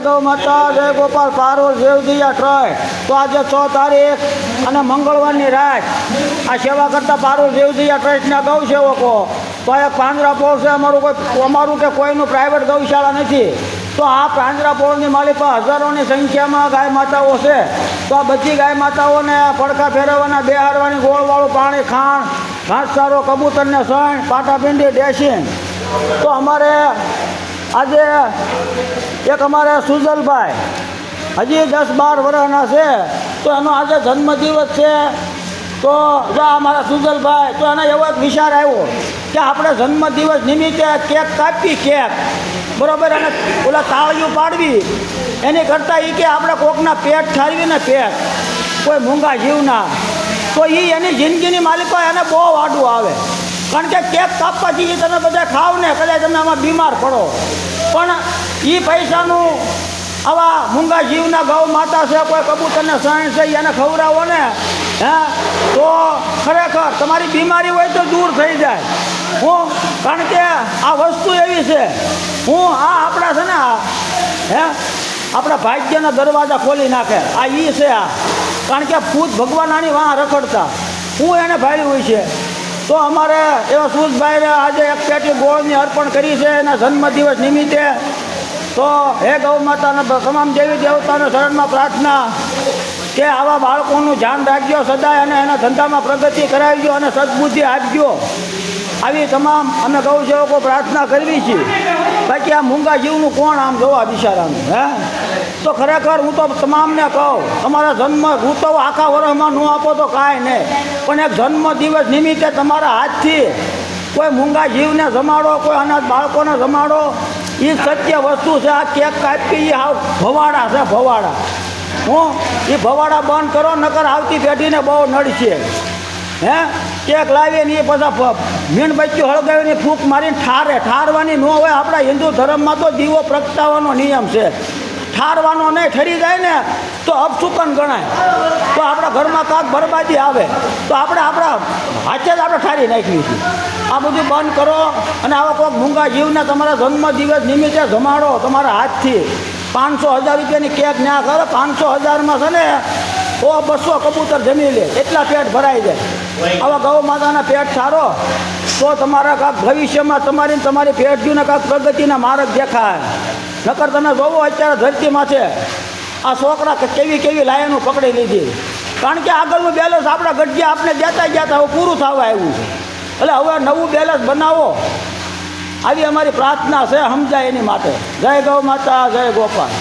ગૌ માતા, જય ગોપાલ, પારોલ દેવદિયા ટ્રસ્ટ. તો આજે 6 તારીખ અને મંગળવારની રાત આ સેવા કરતા પારોલ દેવદિયા ટ્રસ્ટના ગૌ સેવકો તો એક પાંજરાપોળ છે. અમારું કે કોઈનું પ્રાઇવેટ ગૌશાળા નથી. તો આ પાંજરાપોળની માલિકા હજારોની સંખ્યામાં ગાય માતાઓ છે. તો આ બધી ગાય માતાઓને પડખા ફેરવવાના, બેહારવાની, ગોળવાળું પાણી, ખાણ, ઘાસચારો, કબૂતરને સણ, પાટાપિંડી, ડેસિંગ. તો અમારે આજે એક અમારે સુજલભાઈ હજી 10-12 વર્ષના છે. તો એનો આજે જન્મદિવસ છે. તો જો અમારા સુજલભાઈ તો એને એવો એક વિચાર આવ્યો કે આપણે જન્મદિવસ નિમિત્તે કેક કાપી, કેક બરાબર, અને ઓલા તાળીઓ પાડવી એની કરતાં એ કે આપણે કોકના પેટ ઠારવીને પેટ કોઈ મૂંગા જીવના. તો એ એની જિંદગીની માલિકો એને બહુ આડું આવે. કારણ કે કેક કાપવાથી તમે બધા ખાવ ને કદાચ તમે આમાં બીમાર પડો, પણ એ પૈસાનું આવા મૂંગા જીવના ગૌ માતા છે, કોઈ કબૂતરને સણ છે, એને ખવડાવો ને તો ખરેખર તમારી બીમારી હોય તો દૂર થઈ જાય. કારણ કે આ વસ્તુ એવી છે. આપણા છે ને આપણા ભાગ્યના દરવાજા ખોલી નાખે આ ઈ છે. કારણ કે ભૂત ભગવાનાની વાહ રખડતા એને ભાળી હોય છે. તો અમારે એવા સુજભાઈને આજે એક પેટી ગોળની અર્પણ કરી છે એના જન્મદિવસ નિમિત્તે. તો હે ગૌ માતાના તમામ દેવી દેવતાના શરણમાં પ્રાર્થના કે આવા બાળકોનું ધ્યાન રાખજો સદાય, અને એના ધંધામાં પ્રગતિ કરાવજો અને સદબુદ્ધિ આપજો. આવી તમામ અમે ગૌ સેવકો પ્રાર્થના કરવી છીએ. બાકી આ મૂંગા જીવનું કોણ આમ જોવા બિચારાનું તો ખરેખર હું તો તમામને કહું, તમારા જન્મ હું તો આખા વર્ષમાં ન આપો તો કાંઈ નહીં, પણ એક જન્મદિવસ નિમિત્તે તમારા હાથથી કોઈ મૂંગા જીવને જમાડો, કોઈ અનાથ બાળકોને જમાડો. એ સત્ય વસ્તુ છે. આ કેક કાપી એ હાવ ભવાડા છે, ભવાડા. એ ભવાડા બંધ કરો, નકર આવતી પેઢીને બહુ નડશે. કેક લાવીને એ બધા મીણબત્તીઓ હળગાવીને ફૂંક મારીને ઠારવાની ન હોય. આપણા હિન્દુ ધર્મમાં તો દીવો પ્રગટાવવાનો નિયમ છે, ઠારવાનો નહીં. ઠરી જાય ને તો અપશુકન ગણાય. તો આપણા ઘરમાં કાંક બરબાદી આવે તો આપણા હાથે જ આપણે ઠારી નાખીએ છીએ. આ બધું બંધ કરો અને આવા કોઈક મૂંગા જીવને તમારા જન્મદિવસ નિમિત્તે જમાડો તમારા હાથથી. 500-1000 રૂપિયાની કેક ના કરો. 500-1000માં છે ને 100-200 કબૂતર જમી લે, એટલા પેટ ભરાઈ જાય. આવા ગૌ માતાના પેટ સારો તો તમારા કાંક ભવિષ્યમાં તમારી પેઢીઓને કાંક પ્રગતિના માર્ગ દેખાય. નકર તમે જોવો અત્યારે ધરતીમાં છે આ છોકરા કેવી લાયનો પકડી લીધી. કારણ કે આગળનું બેલેન્સ આપણા ગઢિયા આપણે દેતા ગયા હવે પૂરું થવા આવ્યું છે. એટલે હવે નવું બેલેન્સ બનાવો, આવી અમારી પ્રાર્થના છે. સમજાય એની માટે. જય ગૌ માતા, જય ગોપાલ.